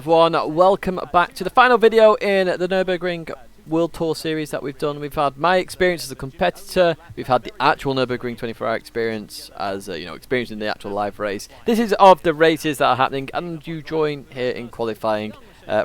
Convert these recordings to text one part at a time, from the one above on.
everyone, welcome back to the final video in the Nurburgring World Tour series that we've done. We've had my experience as a competitor, we've had the actual Nurburgring 24-hour experience as experiencing the actual live race. This is of the races that are happening, and you join here in qualifying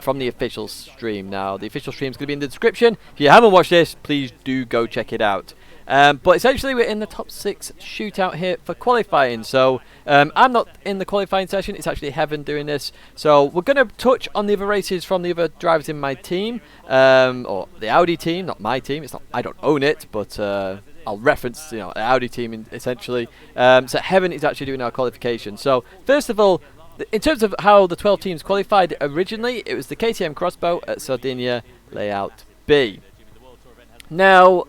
from the official stream. Now, the official stream is going to be in the description. If you haven't watched this, please do go check it out. But essentially we're in the top 6 shootout here for qualifying, so I'm not in the qualifying session, it's actually Heaven doing this. So we're going to touch on the other races from the other drivers in my team, or the Audi team, not my team. It's not, I don't own it, but I'll reference the Audi team essentially. So Heaven is actually doing our qualification. So first of all, in terms of how the 12 teams qualified originally, it was the KTM Crossbow at Sardinia Layout B. Now,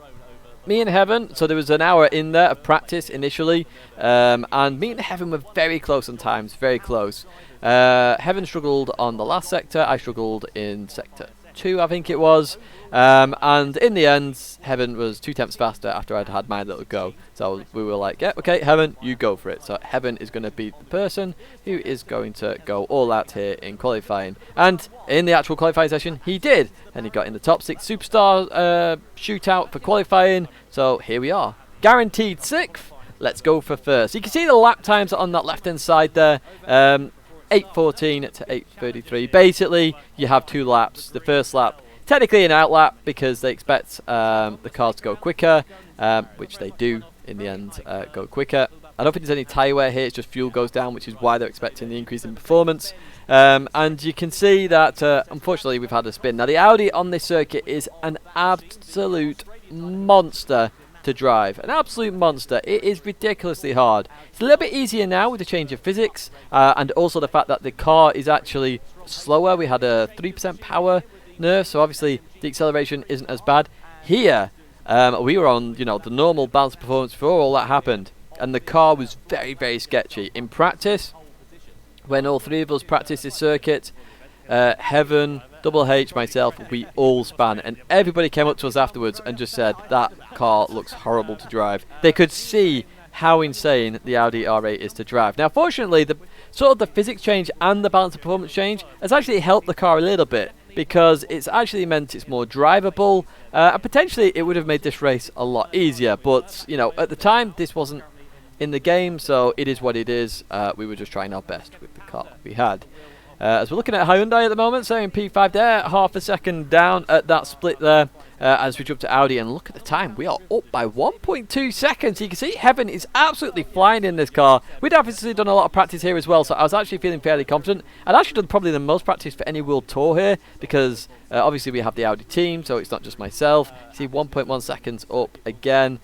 me and Heaven, so there was an hour in there of practice initially, and me and Heaven were very close on times, very close. Heaven struggled on the last sector, I struggled in sector 2, I think it was, and in the end, Heaven was 2 tenths faster after I'd had my little go. So we were like, yeah, okay, Heaven, you go for it. So Heaven is going to be the person who is going to go all out here in qualifying. And in the actual qualifying session, he did. And he got in the top 6 superstar shootout for qualifying. So here we are. Guaranteed 6th. Let's go for first. You can see the lap times on that left-hand side there. 8:14 to 8:33. Basically, you have 2 laps. The first lap, technically an out lap because they expect the cars to go quicker, which they do in the end go quicker. I don't think there's any tyre wear here, it's just fuel goes down, which is why they're expecting the increase in performance. And you can see that, unfortunately, we've had a spin. Now, the Audi on this circuit is an absolute monster to drive. An absolute monster. It is ridiculously hard. It's a little bit easier now with the change of physics, and also the fact that the car is actually slower. We had a 3% power nerf, so obviously the acceleration isn't as bad. Here, we were on the normal balance performance before all that happened, and the car was very, very sketchy. In practice, when all 3 of us practiced this circuit, Heaven, Double H, myself, we all span, and everybody came up to us afterwards and just said that car looks horrible to drive. They could see how insane the Audi R8 is to drive. Now, fortunately, the physics change and the balance of performance change has actually helped the car a little bit, because it's actually meant it's more drivable, and potentially it would have made this race a lot easier. But at the time, this wasn't in the game, so it is what it is. We were just trying our best with the car we had. As we're looking at Hyundai at the moment, so in P5 there, half a second down at that split there, as we jump to Audi, and look at the time, we are up by 1.2 seconds. You can see Heaven is absolutely flying in this car. We'd obviously done a lot of practice here as well, so I was actually feeling fairly confident. I'd actually done probably the most practice for any World Tour here, because obviously we have the Audi team, so it's not just myself. You see 1.1 seconds up again.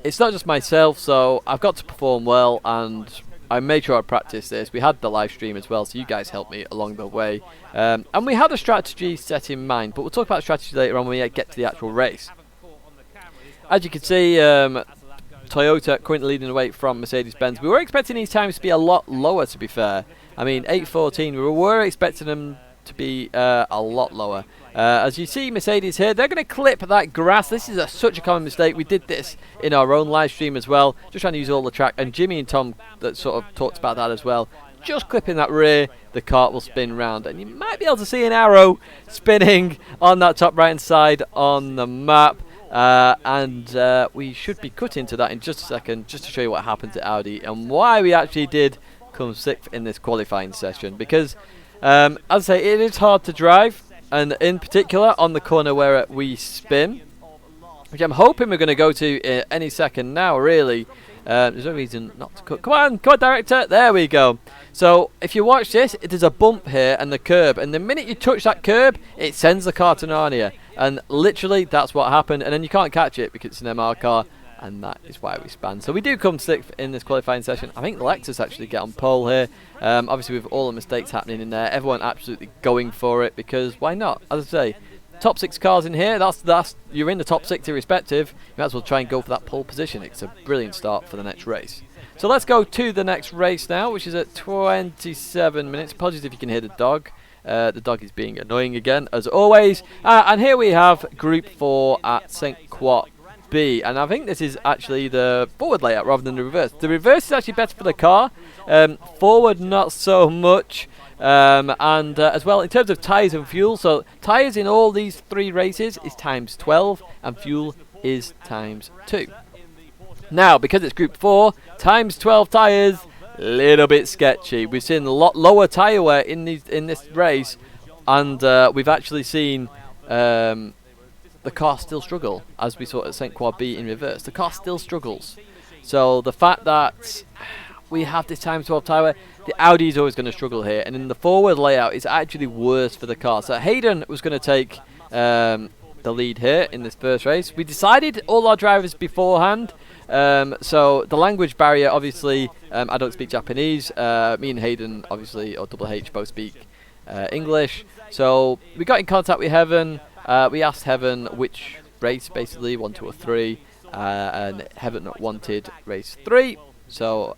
It's not just myself, so I've got to perform well, and I made sure I practiced this. We had the live stream as well, so you guys helped me along the way. And we had a strategy set in mind, but we'll talk about strategy later on when we get to the actual race. As you can see, Toyota currently leading the way from Mercedes-Benz. We were expecting these times to be a lot lower, to be fair. I mean, 8:14, we were expecting them to be a lot lower. As you see Mercedes here, they're going to clip that grass. This is such a common mistake. We did this in our own live stream as well, just trying to use all the track, and Jimmy and Tom that sort of talked about that as well. Just clipping that rear, the kart will spin round, and you might be able to see an arrow spinning on that top right hand side on the map. And we should be cutting to that in just a second, just to show you what happened to Audi and why we actually did come 6th in this qualifying session. Because as I say, it is hard to drive, and in particular on the corner where we spin, which I'm hoping we're going to go to any second now, really. There's no reason not to cut. Come on, director. There we go. So if you watch this, there's a bump here and the curb, and the minute you touch that curb, it sends the car to Narnia, and literally that's what happened. And then you can't catch it because it's an MR car, and that is why we span. So we do come 6th in this qualifying session. I think Lexus actually get on pole here. Obviously with all the mistakes happening in there, everyone absolutely going for it, because why not? As I say, top 6 cars in here, that's you're in the top 6 irrespective. You might as well try and go for that pole position. It's a brilliant start for the next race. So let's go to the next race now, which is at 27 minutes. Apologies if you can hear the dog. The dog is being annoying again, as always. And here we have Group 4 at St. Croix. B, and I think this is actually the forward layout rather than the reverse. The reverse is actually better for the car, forward not so much. And as well, in terms of tyres and fuel, so tyres in all these 3 races is times 12 and fuel is times 2. Now, because it's Group 4, times 12 tyres, little bit sketchy. We've seen a lot lower tyre wear in this race, and we've actually seen the car still struggle, as we saw at St. Quad B in reverse. The car still struggles. So the fact that we have this times 12 tyre wear, the Audi is always going to struggle here, and in the forward layout, it's actually worse for the car. So Hayden was going to take the lead here in this first race. We decided all our drivers beforehand. So the language barrier, obviously, I don't speak Japanese. Me and Hayden, obviously, or Double H, both speak English. So we got in contact with Heaven. We asked Heaven which race, basically, 1, 2, or 3. And Heaven wanted race 3. So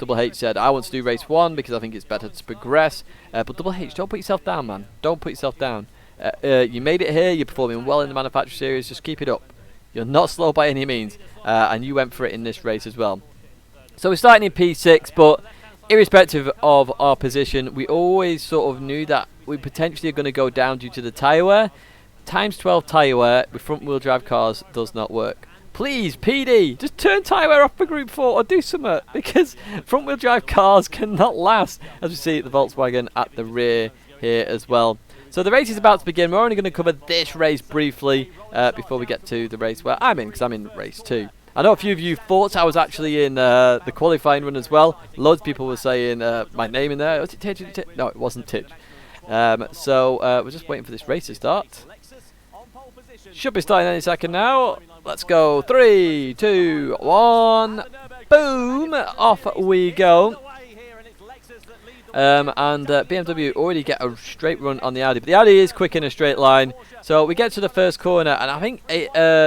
Double H said, I want to do race 1 because I think it's better to progress. But Double H, don't put yourself down, man. Don't put yourself down. You made it here. You're performing well in the manufacturer series. Just keep it up. You're not slow by any means, and you went for it in this race as well. So we're starting in P6, but irrespective of our position, we always sort of knew that we potentially are going to go down due to the tyre wear. Times 12 tyre wear with front wheel drive cars does not work. Please, PD, just turn tyre wear off for Group 4 or do something, because front wheel drive cars cannot last, as we see the Volkswagen at the rear here as well. So the race is about to begin. We're only going to cover this race briefly before we get to the race where I'm in, because I'm in race 2. I know a few of you thought I was actually in the qualifying run as well. Loads of people were saying my name in there. Was it Tidge? No, it wasn't Tidge. So we're just waiting for this race to start. Should be starting any second now. Let's go. 3, 2, 1. Boom! Off we go. And BMW already get a straight run on the Audi, but the Audi is quick in a straight line. So we get to the first corner, and I think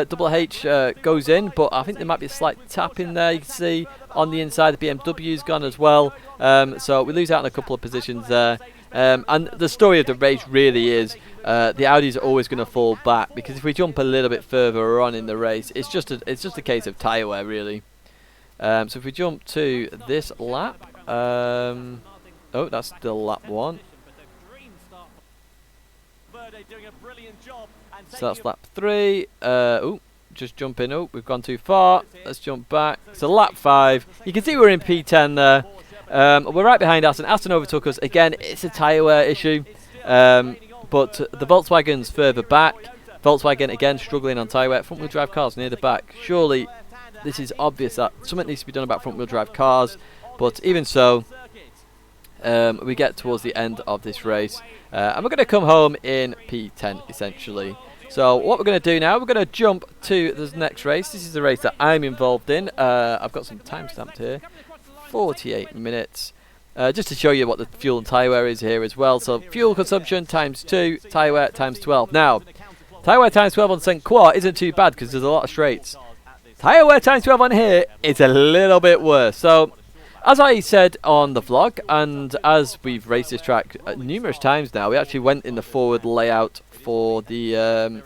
Double H goes in, but I think there might be a slight tap in there. You can see on the inside the BMW's gone as well. So we lose out on a couple of positions there. And the story of the race really is the Audis are always going to fall back, because if we jump a little bit further on in the race, it's just a case of tyre wear really. So if we jump to this lap. Oh, that's still lap 1. So that's lap 3. Oh, just jump in. Oh, we've gone too far. Let's jump back. So lap 5. You can see we're in P10 there. We're right behind Aston. Aston overtook us. Again, it's a tyre wear issue. But the Volkswagen's further back. Volkswagen, again, struggling on tyre wear. Front wheel drive cars near the back. Surely, this is obvious that something needs to be done about front wheel drive cars. But even so, we get towards the end of this race, and we're going to come home in P10 essentially. So what we're going to do now, we're going to jump to the next race. This is the race that I'm involved in. I've got some time stamped here, 48 minutes, just to show you what the fuel and tyre wear is here as well. So fuel consumption times 2, tyre wear times 12. Now, tyre wear times 12 on St. Croix isn't too bad because there's a lot of straights. Tyre wear times 12 on here is a little bit worse. So as I said on the vlog, and as we've raced this track numerous times now, we actually went in the forward layout for the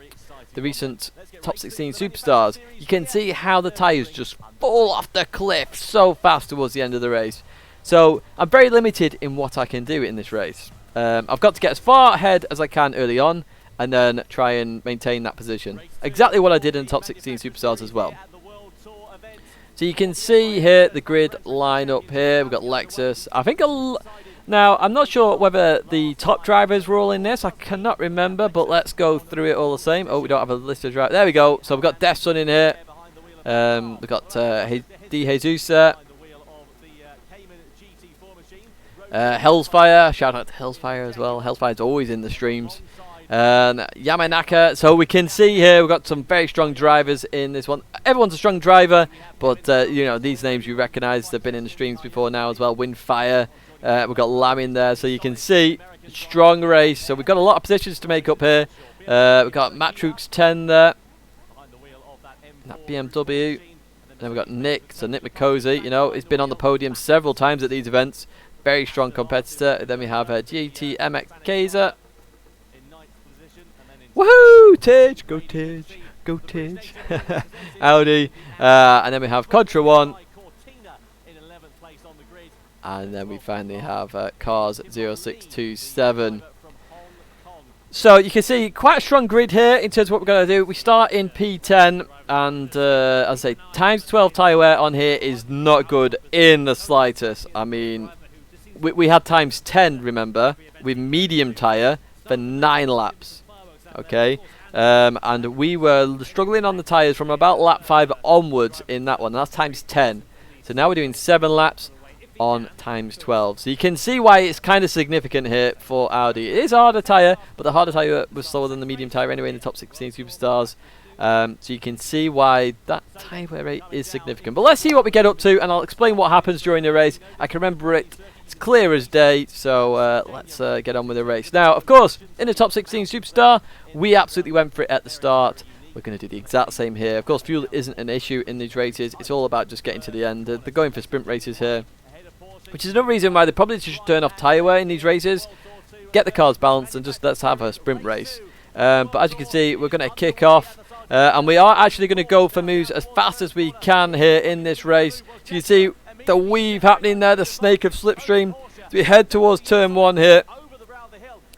recent Top 16 Superstars. You can see how the tyres just fall off the cliff so fast towards the end of the race. So I'm very limited in what I can do in this race. I've got to get as far ahead as I can early on, and then try and maintain that position. Exactly what I did in Top 16 Superstars as well. So you can see here the grid line up here. We've got Lexus. I think now I'm not sure whether the top drivers were all in this. I cannot remember, but let's go through it all the same. Oh, we don't have a list of drivers. There we go. So we've got Death Sun in here. We've got De Jesus there. Hellsfire. Shout out to Hellsfire as well. Hellsfire's always in the streams. Yamanaka. So we can see here we've got some very strong drivers in this one. Everyone's a strong driver, but you know, these names you recognise. They've been in the streams before now as well. Windfire. We've got Lam in there, so you can see strong race. So we've got a lot of positions to make up here. We've got Matrux 10 there. That BMW. And then we've got Nick. So Nick McCosey, you know, he's been on the podium several times at these events. Very strong competitor. And then we have GT MX Kaiser. Woohoo! Tidge! Go Tidge! Go Tidge. Audi. And then we have Contra 1. And then we finally have Cars 0627. So you can see quite a strong grid here in terms of what we're going to do. We start in P10, and as I say, times 12 tyre wear on here is not good in the slightest. I mean, we had times 10, remember, with medium tyre for 9 laps. Okay, and we were struggling on the tyres from about lap 5 onwards in that one. That's times 10. So now we're doing 7 laps on times 12. So you can see why it's kind of significant here for Audi. It is a harder tyre, but the harder tyre was slower than the medium tyre anyway in the top 16 superstars. So you can see why that tyre wear rate is significant. But let's see what we get up to, and I'll explain what happens during the race. I can remember it. It's clear as day, so let's get on with the race. Now, of course, in the top 16 superstar, we absolutely went for it at the start. We're going to do the exact same here. Of course, fuel isn't an issue in these races. It's all about just getting to the end. They're going for sprint races here, which is another reason why they probably should turn off tyre wear in these races, get the cars balanced, and just let's have a sprint race. But as you can see, we're going to kick off, and we are actually going to go for moves as fast as we can here in this race. So you can see the weave happening there, the snake of slipstream. So we head towards turn 1 here.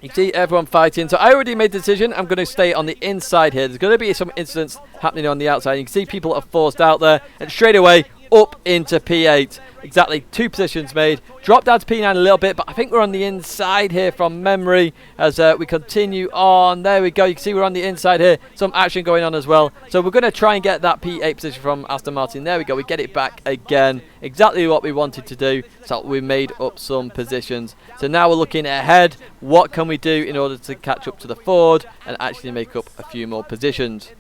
You can see everyone fighting. So I already made the decision. I'm going to stay on the inside here. There's going to be some incidents happening on the outside. You can see people are forced out there, and straight away up into P8. Exactly 2 positions made. Drop down to P9 a little bit, but I think we're on the inside here from memory as we continue on. There we go. You can see we're on the inside here. Some action going on as well. So we're going to try and get that P8 position from Aston Martin. There we go. We get it back again. Exactly what we wanted to do. So we made up some positions. So now we're looking ahead. What can we do in order to catch up to the Ford and actually make up a few more positions?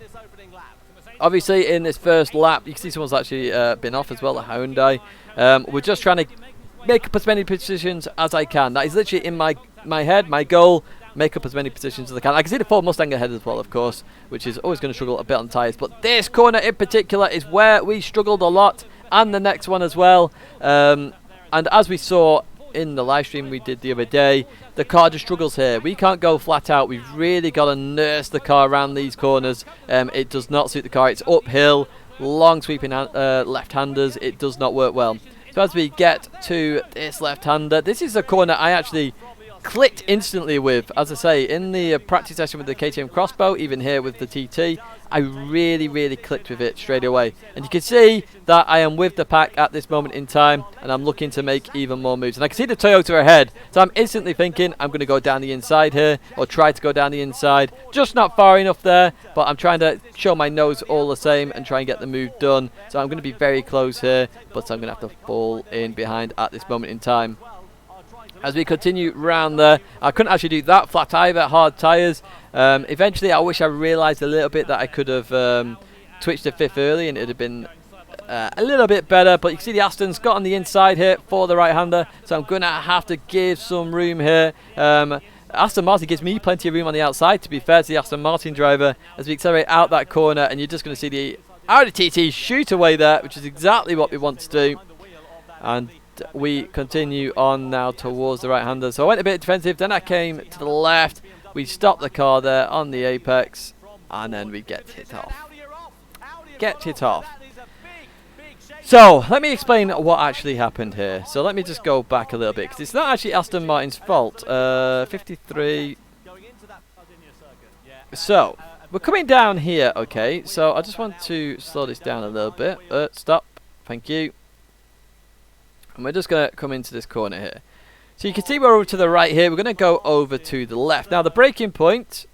Obviously, in this first lap, you can see someone's actually been off as well, the Hyundai. We're just trying to make up as many positions as I can. That is literally in my head, my goal, make up as many positions as I can. I can see the Ford Mustang ahead as well, of course, which is always going to struggle a bit on tyres. But this corner in particular is where we struggled a lot, and the next one as well. And as we saw in the live stream we did the other day, the car just struggles here. We can't go flat out. We've really got to nurse the car around these corners. It does not suit the car. It's uphill, long sweeping left-handers. It does not work well. So as we get to this left-hander, this is a corner I actually clicked instantly with. As I say, in the practice session with the KTM Crossbow, even here with the TT, I really clicked with it straight away. And you can see that I am with the pack at this moment in time, and I'm looking to make even more moves. And I can see the Toyota ahead, so I'm instantly thinking I'm going to go down the inside here, or try to go down the inside. Just not far enough there, but I'm trying to show my nose all the same and try and get the move done. So I'm going to be very close here, but I'm going to have to fall in behind at this moment in time. As we continue round there, I couldn't actually do that flat either, hard tyres. Eventually, I wish I realised a little bit that I could have twitched to 5th early and it would have been a little bit better. But you can see the Aston's got on the inside here for the right-hander, so I'm going to have to give some room here. Aston Martin gives me plenty of room on the outside, to be fair to the Aston Martin driver, as we accelerate out that corner, and you're just going to see the Audi TT shoot away there, which is exactly what we want to do. And we continue on now towards the right-hander. So I went a bit defensive, then I came to the left. We stopped the car there on the apex, and then we get hit off. So let me explain what actually happened here. So let me just go back a little bit, because it's not actually Aston Martin's fault. 53. So we're coming down here, okay. So I just want to slow this down a little bit. Stop. Thank you. And we're just going to come into this corner here. So you can see we're over to the right here. We're going to go over to the left. Now the braking point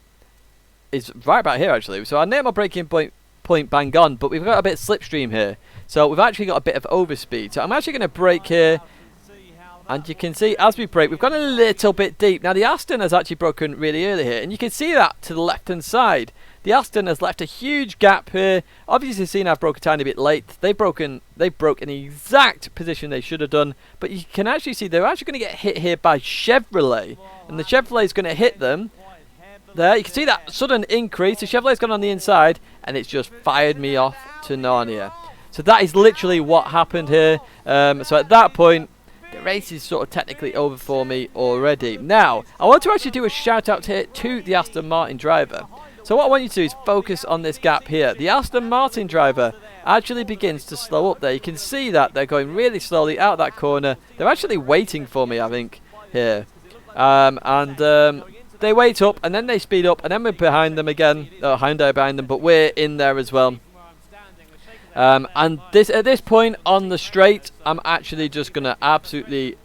is right about here actually. So I nailed my braking point bang on, but we've got a bit of slipstream here. So we've actually got a bit of overspeed. So I'm actually going to brake here. And you can see as we brake, we've gone a little bit deep. Now the Aston has actually broken really early here. And you can see that to the left hand side. The Aston has left a huge gap here. Obviously seen I've broke a tiny bit late. They broke in the exact position they should have done. But you can actually see they're actually going to get hit here by Chevrolet. And the Chevrolet is going to hit them. There, you can see that sudden increase. The Chevrolet's gone on the inside, and it's just fired me off to Narnia. So that is literally what happened here. So at that point, the race is sort of technically over for me already. Now, I want to actually do a shout out here to the Aston Martin driver. So what I want you to do is focus on this gap here. The Aston Martin driver actually begins to slow up there. You can see that they're going really slowly out of that corner. They're actually waiting for me, I think, here. They wait up, and then they speed up, and then we're behind them again. Hyundai behind them, but we're in there as well. And at this point on the straight, I'm actually just going to absolutely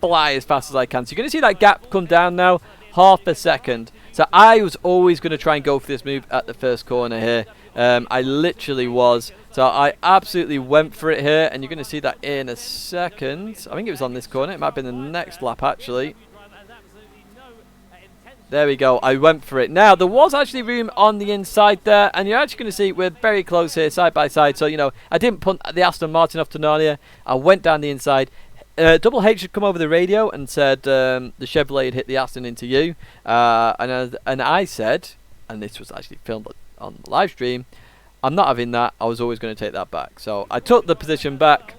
fly as fast as I can. So you're going to see that gap come down now, half a second. So I was always going to try and go for this move at the first corner here. I literally was. So I absolutely went for it here, and you're going to see that in a second. I think it was on this corner. It might have been the next lap, actually. There we go. I went for it. Now, there was actually room on the inside there, and you're actually going to see we're very close here, side by side. So, you know, I didn't punt the Aston Martin off to Narnia. I went down the inside. Double H had come over the radio and said the Chevrolet had hit the Aston into you. And I said, and this was actually filmed on the live stream, I'm not having that. I was always going to take that back. So I took the position back.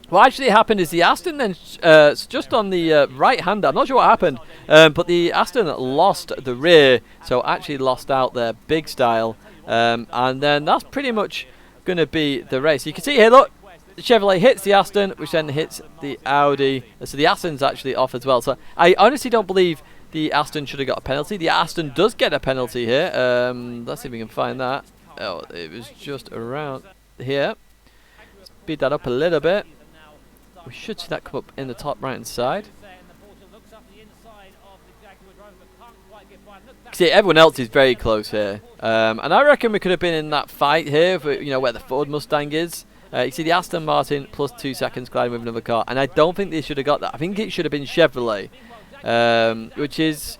What actually happened is the Aston then, just on the right-hander, I'm not sure what happened, but the Aston lost the rear, so actually lost out there big style. And then that's pretty much going to be the race. You can see here, look, the Chevrolet hits the Aston, which then hits the Audi. So the Aston's actually off as well. So I honestly don't believe the Aston should have got a penalty. The Aston does get a penalty here. Let's see if we can find that. Oh, it was just around here. Speed that up a little bit. We should see that come up in the top right hand side. See, everyone else is very close here, and I reckon we could have been in that fight here, for, you know, where the Ford Mustang is. You see the Aston Martin plus 2 seconds colliding with another car, and I don't think they should have got that. I think it should have been Chevrolet, which is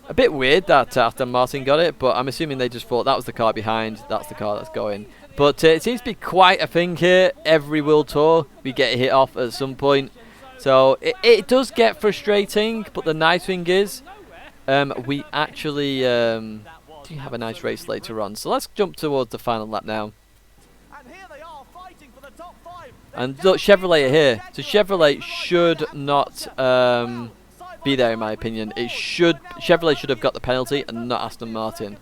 a bit weird that Aston Martin got it, but I'm assuming they just thought that was the car behind, that's the car that's going. But it seems to be quite a thing here. Every World Tour, we get hit off at some point. So it does get frustrating, but the nice thing is we actually do have a nice race later on. So let's jump towards the final lap now. And look, Chevrolet are here. So Chevrolet should not be there, in my opinion. Chevrolet should have got the penalty and not Aston Martin.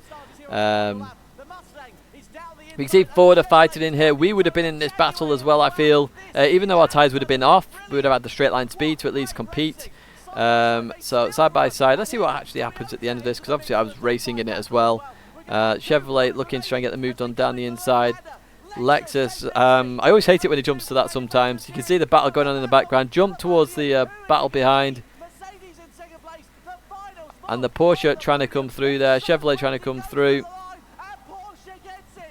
We can see Ford are fighting in here. We would have been in this battle as well, I feel. Even though our tyres would have been off, we would have had the straight line speed to at least compete. So side by side, let's see what actually happens at the end of this, because obviously I was racing in it as well. Chevrolet looking to try and get the move done down the inside. Lexus, I always hate it when it jumps to that sometimes. You can see the battle going on in the background. Jump towards the battle behind. And the Porsche trying to come through there. Chevrolet trying to come through.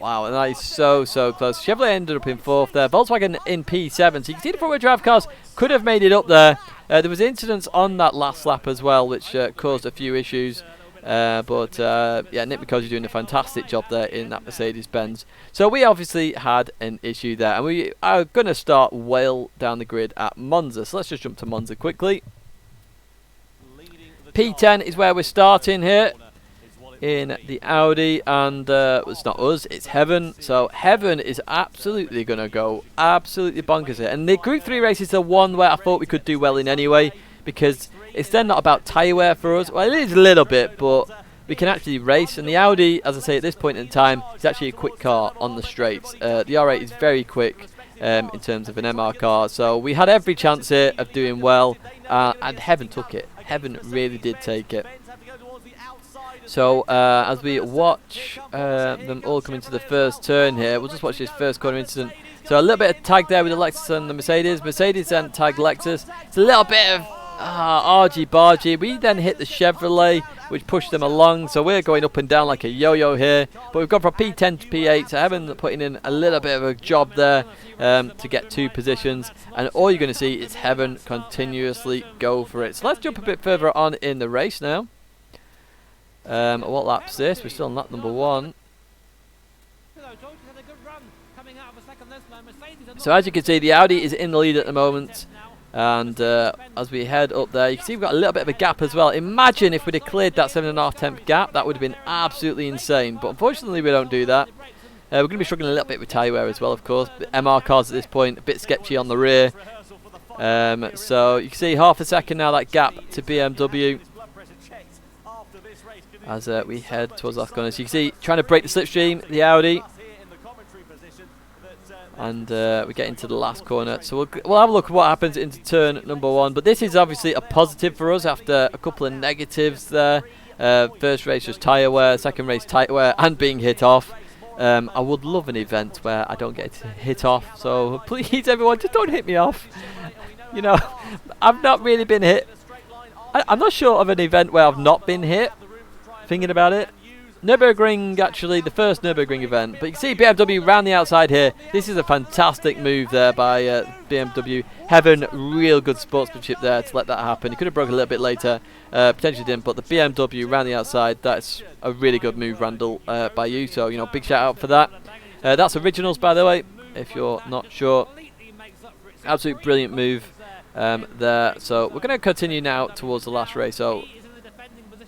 Wow, and that is so close. Chevrolet ended up in 4th there. Volkswagen in P7. So you can see the front-wheel drive cars could have made it up there. There was incidents on that last lap as well, which caused a few issues. Yeah, Nick McCosey's doing a fantastic job there in that Mercedes-Benz. So we obviously had an issue there, and we are going to start well down the grid at Monza. So let's just jump to Monza quickly. P10 is where we're starting here in the Audi, and it's not us, it's Heaven. So Heaven is absolutely going to go absolutely bonkers here. And the Group 3 race is the one where I thought we could do well in anyway, because it's then not about tyre wear for us. Well, it is a little bit, but we can actually race. And the Audi, as I say, at this point in time, is actually a quick car on the straights. The R8 is very quick in terms of an MR car. So we had every chance here of doing well, and Heaven took it. Heaven really did take it. So as we watch them all come into the first turn here, we'll just watch this first corner incident. So a little bit of tag there with the Lexus and the Mercedes. Mercedes then tagged Lexus. It's a little bit of argy-bargy. We then hit the Chevrolet, which pushed them along. So we're going up and down like a yo-yo here. But we've gone from P10 to P8. So Heaven putting in a little bit of a job there to get 2 positions. And all you're going to see is Heaven continuously go for it. So let's jump a bit further on in the race now. What lap's this? We're still on lap number 1. So as you can see, the Audi is in the lead at the moment. And as we head up there, you can see we've got a little bit of a gap as well. Imagine if we'd have cleared that 7.5 temp gap. That would have been absolutely insane. But unfortunately, we don't do that. We're going to be struggling a little bit with tyre wear as well, of course. The MR cars at this point, a bit sketchy on the rear. So you can see half a second now, that gap to BMW. as we head towards the last corner. So you can see, trying to break the slipstream, the Audi. And we get into the last corner. So we'll have a look at what happens into turn number 1. But this is obviously a positive for us after a couple of negatives there. First race was tyre wear, second race tyre wear, and being hit off. I would love an event where I don't get hit off. So please, everyone, just don't hit me off. You know, I've not really been hit. I'm not sure of an event where I've not been hit. Thinking about it. Nurburgring, actually, the first Nurburgring event. But you can see BMW round the outside here. This is a fantastic move there by BMW. Heaven, real good sportsmanship there to let that happen. He could have broke a little bit later. Potentially didn't, but the BMW round the outside, that's a really good move, Randall, by you. So, you know, big shout out for that. That's originals, by the way, if you're not sure. Absolute brilliant move there. So we're going to continue now towards the last race. So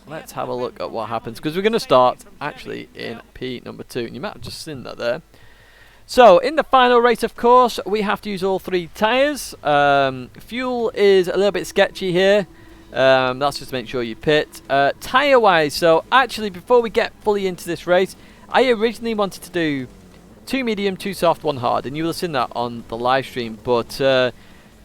let's have a look at what happens, because we're going to start actually in P number 2. And you might have just seen that there. So in the final race, of course, we have to use all 3 tyres. Fuel is a little bit sketchy here. That's just to make sure you pit. Tyre wise, so actually before we get fully into this race, I originally wanted to do 2 medium, 2 soft, 1 hard, and you will have seen that on the live stream. But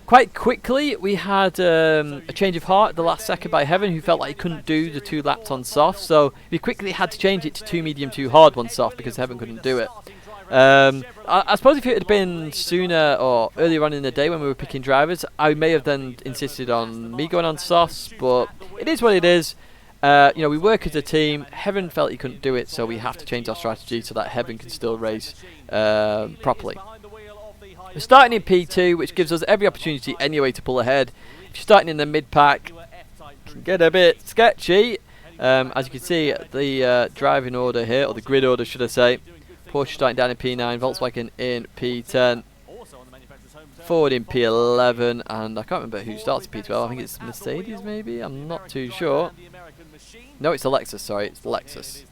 quite quickly, we had a change of heart at the last second by Heaven, who felt like he couldn't do the 2 laps on soft. So we quickly had to change it to 2 medium, 2 hard, 1 soft, because Heaven couldn't do it. I suppose if it had been sooner or earlier on in the day when we were picking drivers, I may have then insisted on me going on softs, but it is what it is. You know, we work as a team. Heaven felt he couldn't do it, so we have to change our strategy so that Heaven can still race properly. We're starting in P2, which gives us every opportunity anyway to pull ahead. If you're starting in the mid-pack, it can get a bit sketchy. As you can see, the driving order here, or the grid order should I say. Porsche starting down in P9, Volkswagen in P10, Ford in P11, and I can't remember who starts in P12. I think it's Mercedes maybe? I'm not too sure. No, it's a Lexus, sorry, it's Lexus.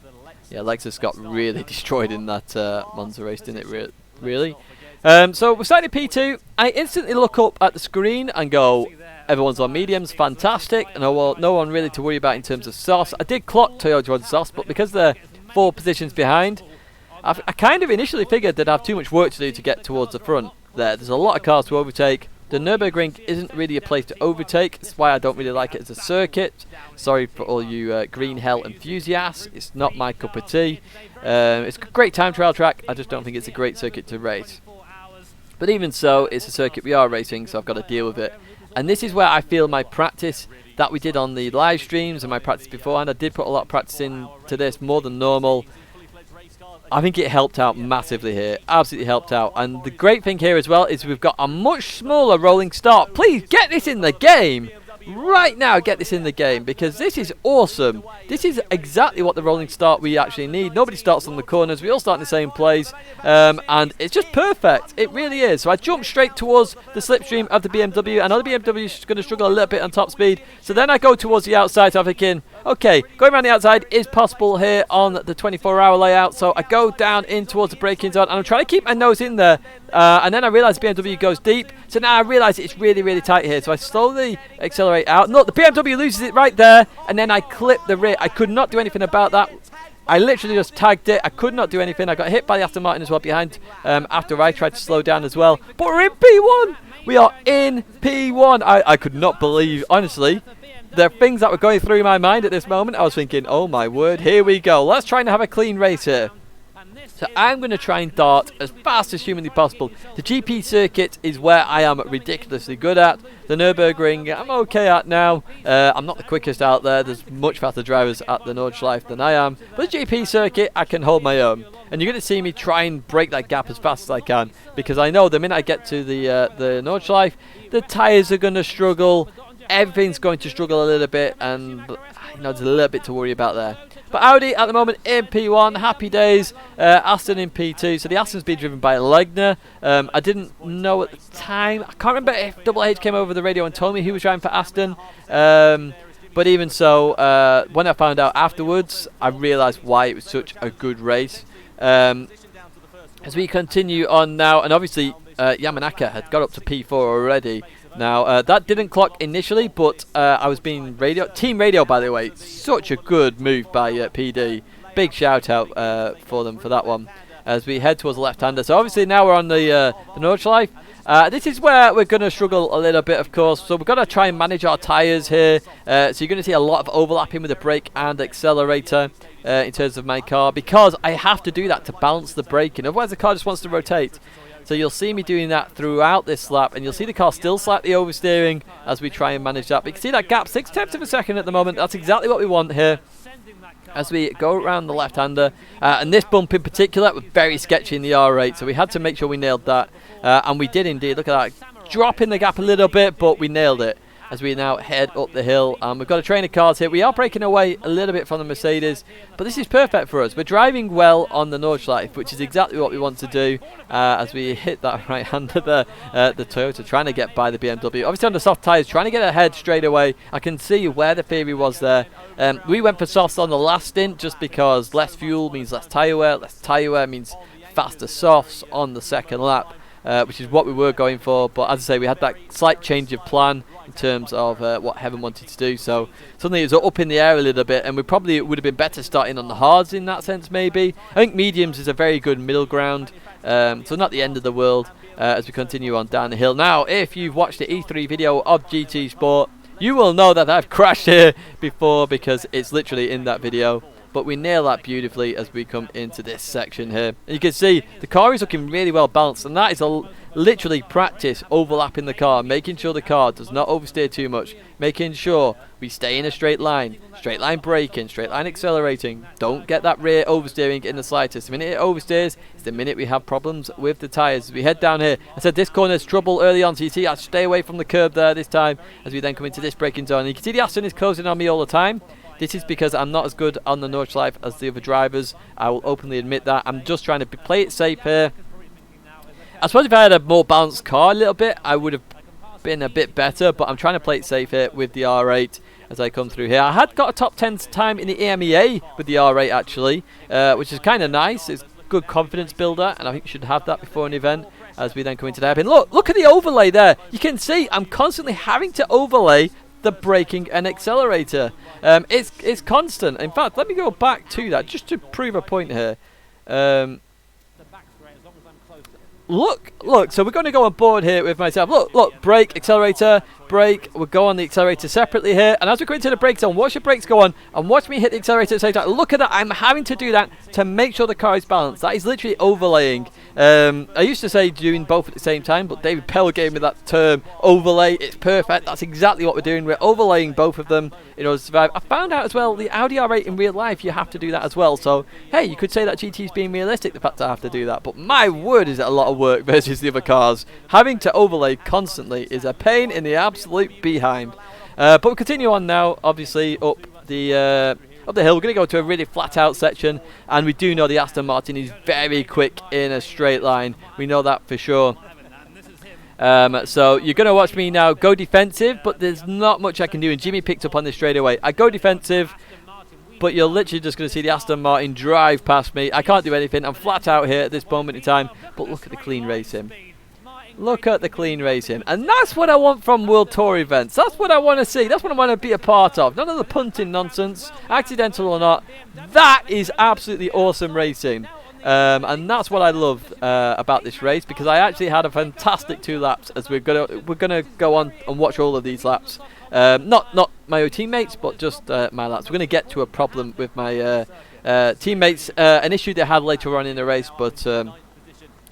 Yeah, Lexus got really destroyed in that Monza race, didn't it, really? So we're starting at P2. I instantly look up at the screen and go, everyone's on mediums, fantastic. And no one really to worry about in terms of softs. I did clock Toyota on softs, but because they're 4 positions behind, I kind of initially figured that I'd have too much work to do to get towards the front there. There's a lot of cars to overtake. The Nurburgring isn't really a place to overtake. That's why I don't really like it as a circuit. Sorry for all you green hell enthusiasts. It's not my cup of tea. It's a great time trial track. I just don't think it's a great circuit to race. But even so, it's a circuit we are racing, so I've got to deal with it. And this is where I feel my practice that we did on the live streams and my practice beforehand. I did put a lot of practice into this, more than normal. I think it helped out massively here. Absolutely helped out. And the great thing here as well is we've got a much smaller rolling start. Please get this in the game. Right now, get this in the game, because this is awesome. This is exactly what the rolling start we actually need. Nobody starts on the corners. We all start in the same place. And it's just perfect. It really is. So I jump straight towards the slipstream of the BMW. I know the BMW is going to struggle a little bit on top speed. So then I go towards the outside. So I'm thinking, okay, going around the outside is possible here on the 24-hour layout. So I go down in towards the braking zone, and I'm trying to keep my nose in there. And then I realise the BMW goes deep. So now I realise it's really, really tight here. So I slowly accelerate out. No, the BMW loses it right there. And then I clip the rear. I could not do anything about that. I literally just tagged it. I could not do anything. I got hit by the Aston Martin as well behind after I tried to slow down as well. But we're in P1. We are in P1. I could not believe, honestly, there are things that were going through my mind at this moment. I was thinking, oh my word, here we go. Let's try and have a clean race here. So I'm going to try and dart as fast as humanly possible. The GP circuit is where I am ridiculously good at. The Nurburgring I'm okay at now. I'm not the quickest out there. There's much faster drivers at the Nordschleife than I am. But the GP circuit, I can hold my own. And you're going to see me try and break that gap as fast as I can. Because I know the minute I get to the Nordschleife, the tyres are going to struggle. Everything's going to struggle a little bit. And you know, there's a little bit to worry about there. But Audi at the moment in P1, happy days. Aston in P2. So the Aston's being driven by Legner. I didn't know at the time. I can't remember if Double H came over the radio and told me he was driving for Aston. But even so, when I found out afterwards, I realised why it was such a good race. As we continue on now, and obviously Yamanaka had got up to P4 already. Now, that didn't clock initially, but I was being team radio, by the way. Such a good move by PD. Big shout out for them for that one. As we head towards the left-hander. So obviously now we're on the Nordschleife. This is where we're going to struggle a little bit, of course. So we've got to try and manage our tyres here. So you're going to see a lot of overlapping with the brake and accelerator in terms of my car, because I have to do that to balance the braking. Otherwise the car just wants to rotate. So you'll see me doing that throughout this lap, and you'll see the car still slightly oversteering as we try and manage that. But you can see that gap, 6/10 of a second at the moment. That's exactly what we want here as we go around the left-hander. And this bump in particular was very sketchy in the R8, so we had to make sure we nailed that. And we did indeed. Look at that, dropping the gap a little bit, but we nailed it as we now head up the hill. We've got a train of cars here. We are breaking away a little bit from the Mercedes, but this is perfect for us. We're driving well on the Nordschleife, which is exactly what we want to do as we hit that right-hander there. The Toyota trying to get by the BMW. Obviously on the soft tyres, trying to get ahead straight away. I can see where the theory was there. We went for softs on the last stint just because less fuel means less tyre wear. Less tyre wear means faster softs on the second lap. Which is what we were going for, but as I say, we had that slight change of plan in terms of what Heaven wanted to do, so suddenly it was up in the air a little bit, and it would have been better starting on the hards in that sense, maybe. I think mediums is a very good middle ground, so not the end of the world as we continue on down the hill. Now, if you've watched the E3 video of GT Sport, you will know that I've crashed here before, because it's literally in that video. But we nail that beautifully as we come into this section here. And you can see the car is looking really well balanced, and that is literally practice overlapping the car, making sure the car does not oversteer too much, making sure we stay in a straight line braking, straight line accelerating. Don't get that rear oversteering in the slightest. The minute it oversteers is the minute we have problems with the tyres. As we head down here, I said this corner is trouble early on, so you see I stay away from the curb there this time as we then come into this braking zone. And you can see the Aston is closing on me all the time. This is because I'm not as good on the Nordschleife as the other drivers. I will openly admit that. I'm just trying to play it safe here. I suppose if I had a more balanced car a little bit, I would have been a bit better, but I'm trying to play it safe here with the R8 as I come through here. I had got a top 10 time in the EMEA with the R8 actually, which is kind of nice. It's good confidence builder, and I think you should have that before an event as we then come into the hairpin. Look at the overlay there. You can see I'm constantly having to overlay the braking and accelerator. It's constant. In fact, let me go back to that just to prove a point here. Look, so we're going to go on board here with myself. Look, brake, accelerator, brake. We'll go on the accelerator separately here. And as we go into the brake zone, watch the brakes go on and watch me hit the accelerator at the same time. Look at that. I'm having to do that to make sure the car is balanced. That is literally overlaying. I used to say doing both at the same time, but David Pell gave me that term, overlay. It's perfect. That's exactly what we're doing. We're overlaying both of them in order to survive. I found out as well, the Audi R8 in real life, you have to do that as well. So, hey, you could say that GT is being realistic, the fact that I have to do that. But my word, is it a lot of work versus the other cars. Having to overlay constantly is a pain in the absolute behind. But we'll continue on now, obviously, up the hill. We're going to go to a really flat out section, and we do know the Aston Martin is very quick in a straight line. We know that for sure. So you're going to watch me now go defensive, but there's not much I can do, and Jimmy picked up on this straight away. I go defensive, but you're literally just going to see the Aston Martin drive past me. I can't do anything. I'm flat out here at this moment in time, but look at the clean racing. Look at the clean racing. And that's what I want from World Tour events. That's what I want to see. That's what I want to be a part of. None of the punting nonsense, accidental or not. That is absolutely awesome racing. And that's what I love about this race, because I actually had a fantastic 2 laps as we're gonna go on and watch all of these laps. Not my own teammates, but just my laps. We're going to get to a problem with my teammates, an issue they had later on in the race, but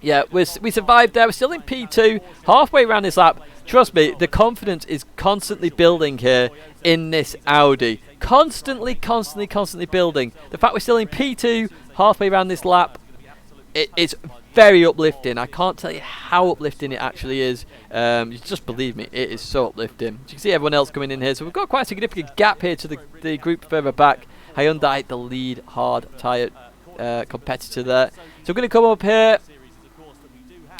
yeah, we survived there. We're still in P2, halfway around this lap. Trust me, the confidence is constantly building here in this Audi. Constantly building. The fact we're still in P2, halfway around this lap, it's very uplifting. I can't tell you how uplifting it actually is. You just believe me, it is so uplifting. You can see everyone else coming in here. So we've got quite a significant gap here to the group further back. Hyundai, the lead hard tyre competitor there. So we're going to come up here.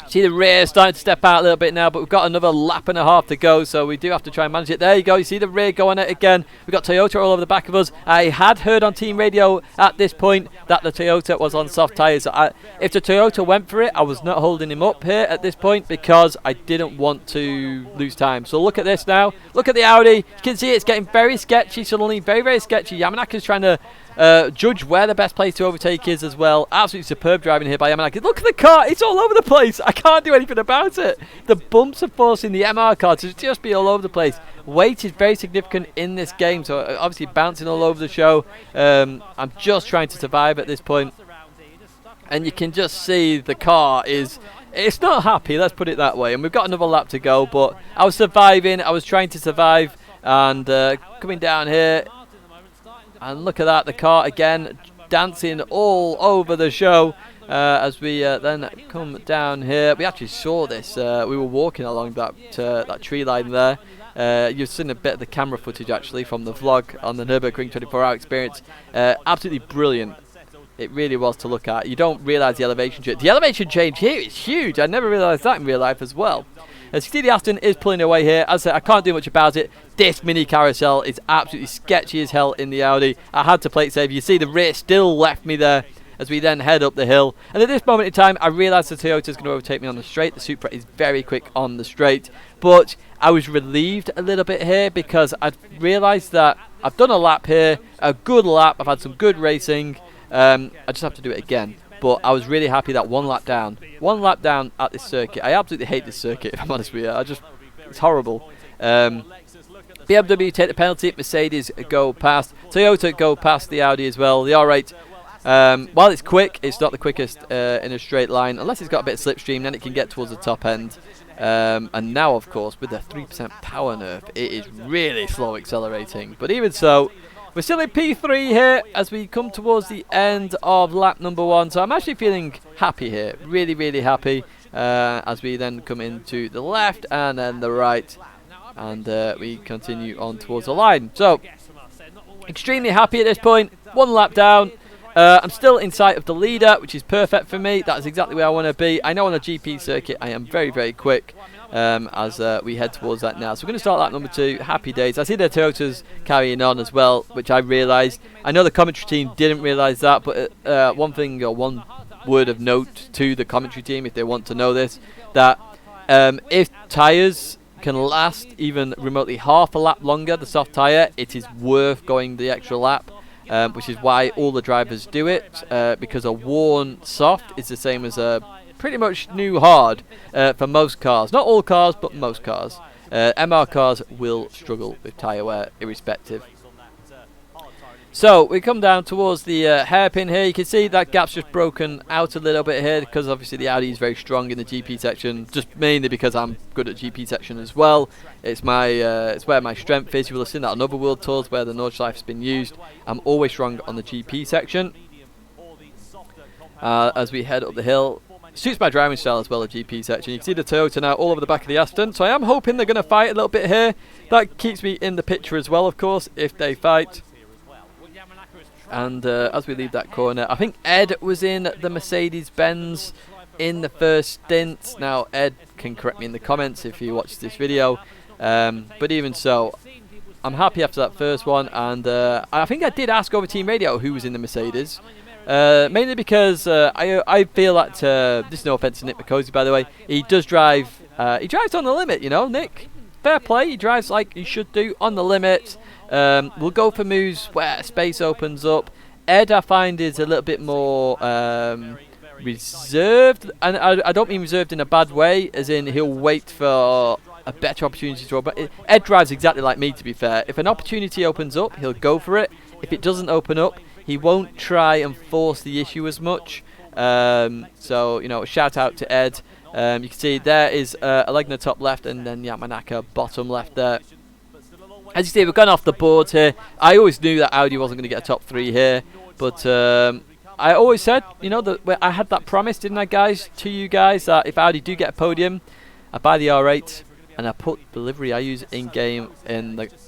See the rear starting to step out a little bit now, but we've got another lap and a half to go, so we do have to try and manage it. There you go, you see the rear go on it again. We've got Toyota all over the back of us. I had heard on team radio at this point that the Toyota was on soft tyres. So if the Toyota went for it, I was not holding him up here at this point because I didn't want to lose time. So look at this now. Look at the Audi. You can see it's getting very sketchy suddenly, very, very sketchy. Yamanaka's trying to judge where the best place to overtake is as well. Absolutely superb driving here by Yamanaka. Look at the car, it's all over the place. I can't do anything about it. The bumps are forcing the MR car to just be all over the place. Weight is very significant in this game, so obviously bouncing all over the show. I'm just trying to survive at this point, and you can just see the car it's not happy, let's put it that way. And we've got another lap to go, but I was surviving, I was trying to survive, and coming down here. And look at that, the car again dancing all over the show as we then come down here. We actually saw this. We were walking along that tree line there. You've seen a bit of the camera footage actually from the vlog on the Nurburgring 24-hour experience. Absolutely brilliant. It really was to look at. You don't realise the elevation change. The elevation change here is huge. I never realised that in real life as well. As you see, the Aston is pulling away here. As I said, I can't do much about it. This mini carousel is absolutely sketchy as hell in the Audi. I had to plate save. You see the rear still left me there as we then head up the hill. And at this moment in time, I realised the Toyota is going to overtake me on the straight. The Supra is very quick on the straight. But I was relieved a little bit here because I'd realised that I've done a lap here, a good lap. I've had some good racing. I just have to do it again. But I was really happy that one lap down at this circuit. I absolutely hate this circuit, if I'm honest with you. It's horrible. BMW take the penalty. Mercedes go past. Toyota go past the Audi as well. The R8, while it's quick, it's not the quickest in a straight line. Unless it's got a bit of slipstream, then it can get towards the top end. And now, of course, with the 3% power nerf, it is really slow accelerating. But even so, we're still in P3 here as we come towards the end of lap number 1. So I'm actually feeling happy here. Really, really happy as we then come into the left and then the right. And we continue on towards the line. So, extremely happy at this point. One lap down. I'm still in sight of the leader, which is perfect for me. That is exactly where I want to be. I know on a GP circuit I am very, very quick. As we head towards that now. So we're going to start lap number 2. Happy days. I see the Toyotas carrying on as well, which I realised. I know the commentary team didn't realise that, but one thing or one word of note to the commentary team, if they want to know this, that if tyres can last even remotely half a lap longer, the soft tyre, it is worth going the extra lap. Which is why all the drivers do it, because a worn soft is the same as a pretty much new hard for most cars. Not all cars, but most cars. MR cars will struggle with tyre wear irrespective. So we come down towards the hairpin here. You can see that gap's just broken out a little bit here because obviously the Audi is very strong in the GP section, just mainly because I'm good at GP section as well. It's where my strength is. You will have seen that on other world tours where the Nordschleife has been used. I'm always strong on the GP section. As we head up the hill, suits my driving style as well, the GP section. You can see the Toyota now all over the back of the Aston, so I am hoping they're going to fight a little bit here. That keeps me in the picture as well, of course, if they fight. And as we leave that corner, I think Ed was in the Mercedes-Benz in the first stint. Now, Ed can correct me in the comments if he watches this video. But even so, I'm happy after that first one. And I think I did ask over Team Radio who was in the Mercedes. Mainly because I feel that, this is no offence to Nick McCosey, by the way, he does drive, he drives on the limit, you know, Nick. Fair play, he drives like he should do, on the limit. We'll go for moves where space opens up. Ed, I find, is a little bit more reserved, and I don't mean reserved in a bad way, as in he'll wait for a better opportunity to open. Ed drives exactly like me, to be fair. If an opportunity opens up, he'll go for it. If it doesn't open up, he won't try and force the issue as much. So, you know, shout out to Ed. You can see there is Alegna top left and then Yamanaka bottom left there. As you see, we've gone off the boards here. I always knew that Audi wasn't going to get a top 3 here. But I always said, you know, that I had that promise, didn't I, guys, to you guys, that if Audi do get a podium, I buy the R8 and I put the livery I use in-game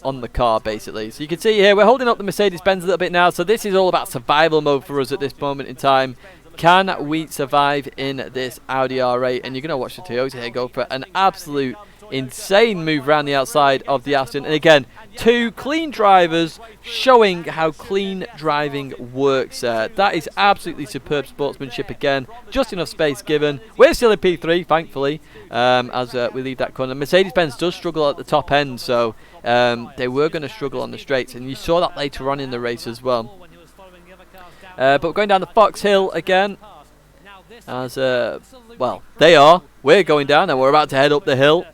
on the car, basically. So you can see here, we're holding up the Mercedes-Benz a little bit now. So this is all about survival mode for us at this moment in time. Can we survive in this Audi R8? And you're going to watch the Toyota here go for an absolute insane move around the outside of the Aston. And again, 2 clean drivers showing how clean driving works there. That is absolutely superb sportsmanship again. Just enough space given. We're still in P3, thankfully, as we leave that corner. Mercedes-Benz does struggle at the top end, so they were going to struggle on the straights. And you saw that later on in the race as well. But we're going down the Fox Hill again. As, well, they are. We're going down and we're about to head up the hill.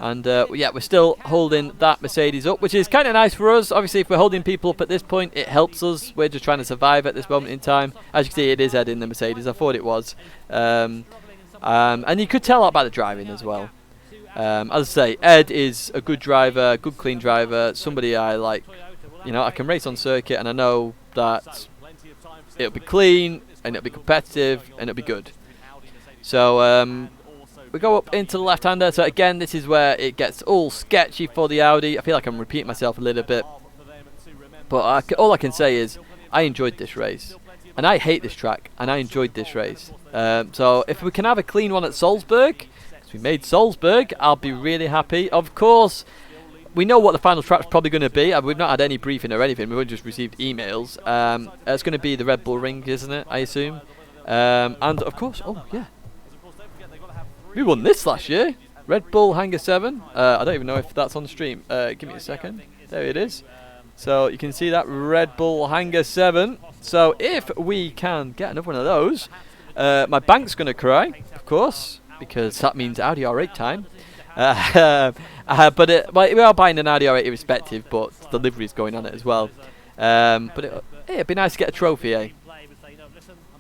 And yeah, we're still holding that Mercedes up, which is kind of nice for us. Obviously, if we're holding people up at this point, it helps us. We're just trying to survive at this moment in time. As you can see, it is heading the Mercedes. I thought it was. And you could tell that by the driving as well. As I say, Ed is a good driver, good clean driver, somebody I like. You know, I can race on circuit, and I know that it'll be clean, and it'll be competitive, and it'll be good. So we go up into the left-hander. So again, this is where it gets all sketchy for the Audi. I feel like I'm repeating myself a little bit, but all I can say is I enjoyed this race, and I hate this track, and I enjoyed this race. So if we can have a clean one at Salzburg, because we made Salzburg, I'll be really happy. Of course, we know what the final track's probably going to be. We've not had any briefing or anything. We've just received emails. It's going to be the Red Bull Ring, isn't it? I assume. And of course, oh yeah, we won this last year. Red Bull Hangar 7. I don't even know if that's on the stream. Give me a second. There it is. So you can see that Red Bull Hangar 7. So if we can get another one of those, my bank's going to cry, of course, because that means Audi R8 time. But we are buying an Audi R8 irrespective, but delivery's going on it as well. But it'd be nice to get a trophy, eh?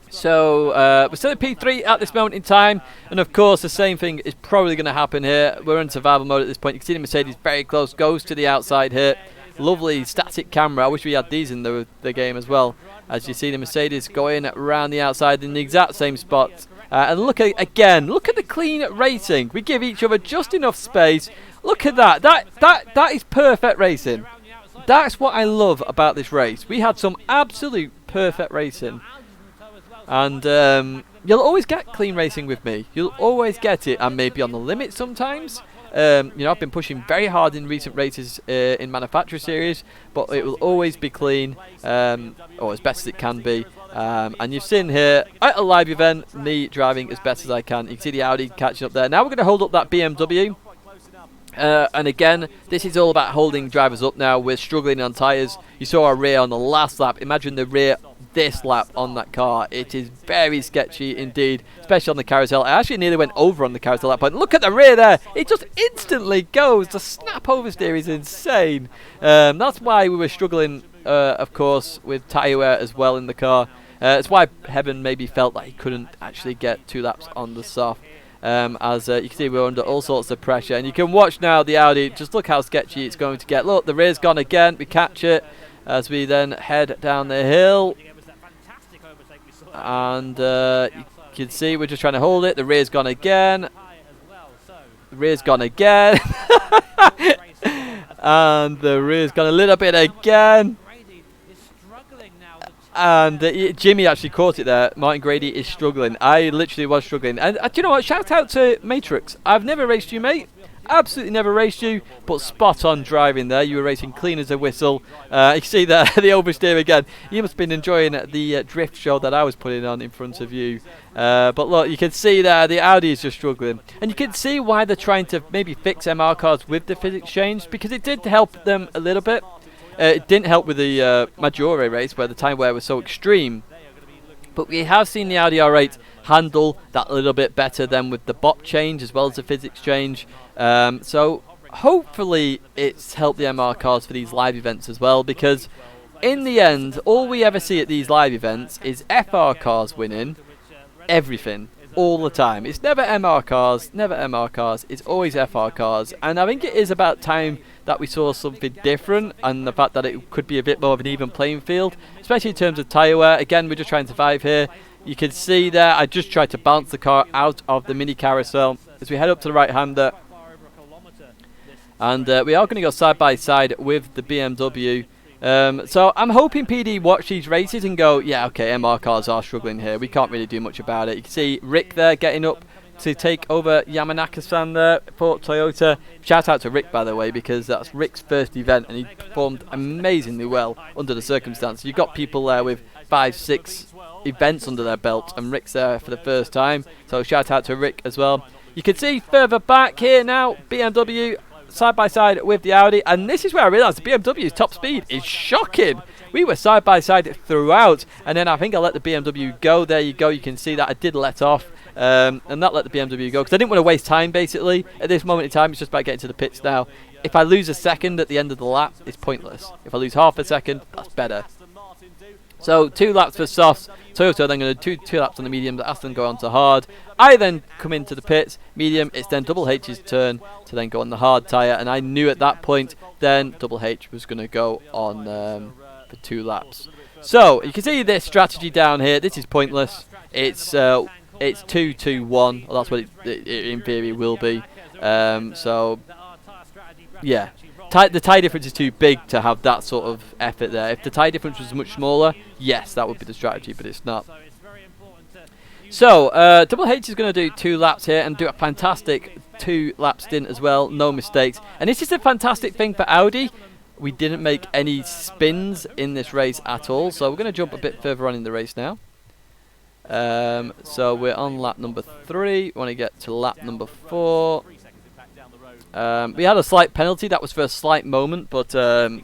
So we're still at P3 at this moment in time, and of course the same thing is probably going to happen here. We're in survival mode at this point. You can see the Mercedes very close, goes to the outside here. Lovely static camera. I wish we had these in the game as well. As you see the Mercedes going around the outside in the exact same spot. And look at the clean racing. We give each other just enough space. Look at that. That is perfect racing. That's what I love about this race. We had some absolute perfect racing. And you'll always get clean racing with me. You'll always get it, and maybe on the limit sometimes. You know, I've been pushing very hard in recent races in Manufacturer Series, but it will always be clean, or as best as it can be. And you've seen here at a live event me driving as best as I can. You can see the Audi catching up there. Now we're going to hold up that BMW. And again, this is all about holding drivers up now. We're struggling on tyres. You saw our rear on the last lap. Imagine the rear this lap on that car. It is very sketchy indeed, especially on the carousel. I actually nearly went over on the carousel at that point. Look at the rear there. It just instantly goes. The snap oversteer is insane. That's why we were struggling, of course, with tyre wear as well in the car. It's why Heaven maybe felt that he couldn't actually get 2 laps on the soft. As you can see, we're under all sorts of pressure, and you can watch now the Audi. Just look how sketchy it's going to get. Look, the rear's gone again. We catch it as we then head down the hill, and you can see we're just trying to hold it. The rear's gone again. The rear's gone again. And the rear's gone a little bit again. And Jimmy actually caught it there. Martin Grady is struggling. I literally was struggling. And do you know what? Shout out to Matrix. I've never raced you, mate. Absolutely never raced you. But spot on driving there. You were racing clean as a whistle. You see the oversteer again. You must have been enjoying the drift show that I was putting on in front of you. But look, you can see there the Audi is just struggling. And you can see why they're trying to maybe fix MR cars with the physics change. Because it did help them a little bit. It didn't help with the Maggiore race where the time wear was so extreme, but we have seen the Audi R8 handle that a little bit better than with the BOP change as well as the physics change. So hopefully it's helped the MR cars for these live events as well, because in the end all we ever see at these live events is FR cars winning everything all the time. It's never MR cars, it's always FR cars, and I think it is about time that we saw something different, and the fact that it could be a bit more of an even playing field, especially in terms of tyre wear. Again, we're just trying to survive here. You can see there, I just tried to bounce the car out of the mini carousel as we head up to the right-hander. And we are going to go side by side with the BMW. So I'm hoping PD watch these races and go, yeah, okay, MR cars are struggling here. We can't really do much about it. You can see Rick there getting up to take over Yamanaka-san there for Toyota. Shout out to Rick, by the way, because that's Rick's first event and he performed amazingly well under the circumstances. You've got people there with 5, 6 events under their belt, and Rick's there for the first time. So shout out to Rick as well. You can see further back here now, BMW side by side with the Audi, and this is where I realised the BMW's top speed is shocking. We were side by side throughout, and then I think I let the BMW go. There you go, you can see that I did let off, and that let the BMW go because I didn't want to waste time. Basically at this moment in time it's just about getting to the pits now. If I lose a second at the end of the lap, it's pointless. If I lose half a second, that's better. So 2 laps for softs. Toyota then going to do 2 laps on the medium, but Aston go on to hard. I then come into the pits, medium. It's then Double H's turn to then go on the hard tyre, and I knew at that point then Double H was going to go on for 2 laps. So you can see this strategy down here. This is pointless. It's 2-2-1. Well, that's what it in theory will be. So yeah. The tyre difference is too big to have that sort of effort there. If the tyre difference was much smaller, yes, that would be the strategy, but it's not. So, Double H is going to do 2 laps here and do a fantastic 2 lap stint as well, no mistakes. And this is a fantastic thing for Audi. We didn't make any spins in this race at all, so we're going to jump a bit further on in the race now. So we're on lap number 3, we want to get to lap number 4. We had a slight penalty, that was for a slight moment, but that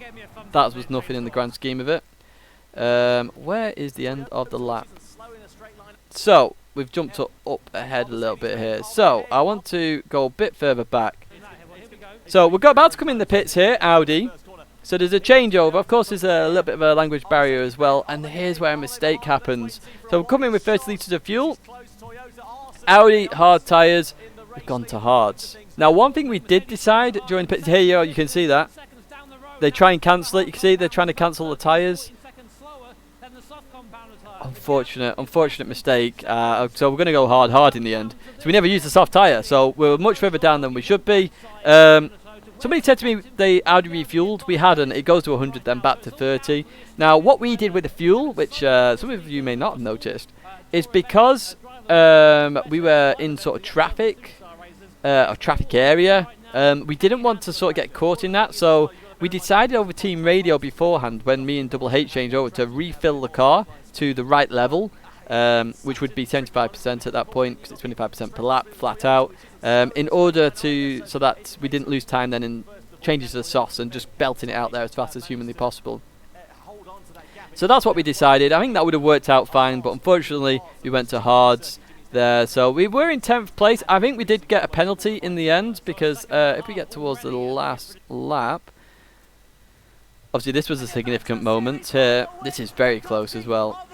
was nothing in the grand scheme of it. Where is the end of the lap? So, we've jumped up ahead a little bit here. So, I want to go a bit further back. So, we're about to come in the pits here, Audi. So, there's a changeover. Of course, there's a little bit of a language barrier as well. And here's where a mistake happens. So, we're coming with 30 litres of fuel. Audi, hard tyres. We've gone to hards. Now, one thing we did decide during the pits, here you can see that. They try and cancel it. You can see they're trying to cancel the tyres. Unfortunate mistake. So we're going to go hard in the end. So we never used the soft tyre. So we're much further down than we should be. Somebody said to me they Audi refueled. We hadn't. It goes to 100 then back to 30. Now, what we did with the fuel, which some of you may not have noticed, is because we were in sort of traffic area. We didn't want to sort of get caught in that, so we decided over team radio beforehand, when me and Double H changed over, to refill the car to the right level, which would be 75% at that point, because it's 25% per lap, flat out, in order to, so that we didn't lose time then in changes to the softs and just belting it out there as fast as humanly possible. So that's what we decided. I think that would have worked out fine, but unfortunately we went to hards there. So we were in 10th place. I think we did get a penalty in the end, because if we get towards the last lap, obviously this was a significant moment here. This is very close as well.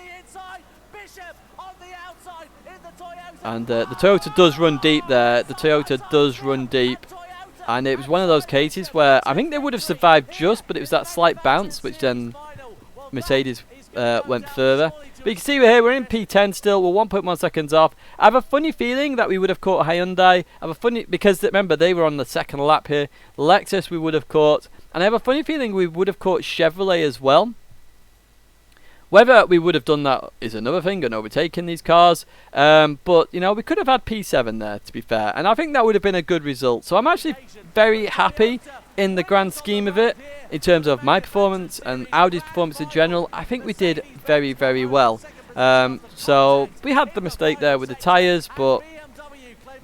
And the Toyota does run deep there. The Toyota does run deep. And it was one of those cases where I think they would have survived just, but it was that slight bounce, which then Mercedes went further. But you can see we're here, we're in P10 still, we're 1.1 seconds off. I have a funny feeling that we would have caught Hyundai. I have a funny, because remember they were on the second lap here. Lexus we would have caught, and I have a funny feeling we would have caught Chevrolet as well. Whether we would have done that is another thing, and overtaking these cars. But, you know, we could have had P7 there, to be fair. And I think that would have been a good result. So I'm actually very happy in the grand scheme of it, in terms of my performance and Audi's performance in general. I think we did very, very well. So we had the mistake there with the tyres, but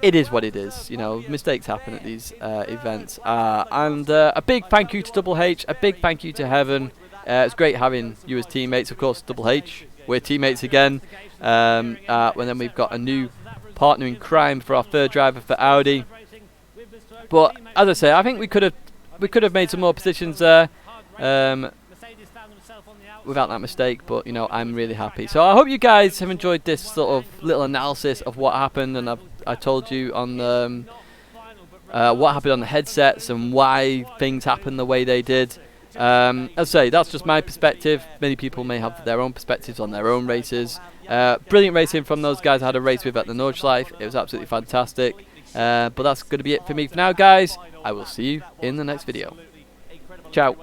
it is what it is. You know, mistakes happen at these events. And a big thank you to Double H, a big thank you to Heaven. It's great having you as teammates. Of course, Double H, we're teammates again. And then we've got a new partner in crime for our third driver for Audi. But as I say, I think we could have made some more positions there without that mistake. But you know, I'm really happy. So I hope you guys have enjoyed this sort of little analysis of what happened, and I told you on the what happened on the headsets and why things happened the way they did. As I say, that's just my perspective. Many people may have their own perspectives on their own races. Brilliant racing from those guys I had a race with at the Nordschleife. It was absolutely fantastic. But that's going to be it for me for now, guys. I will see you in the next video. Ciao.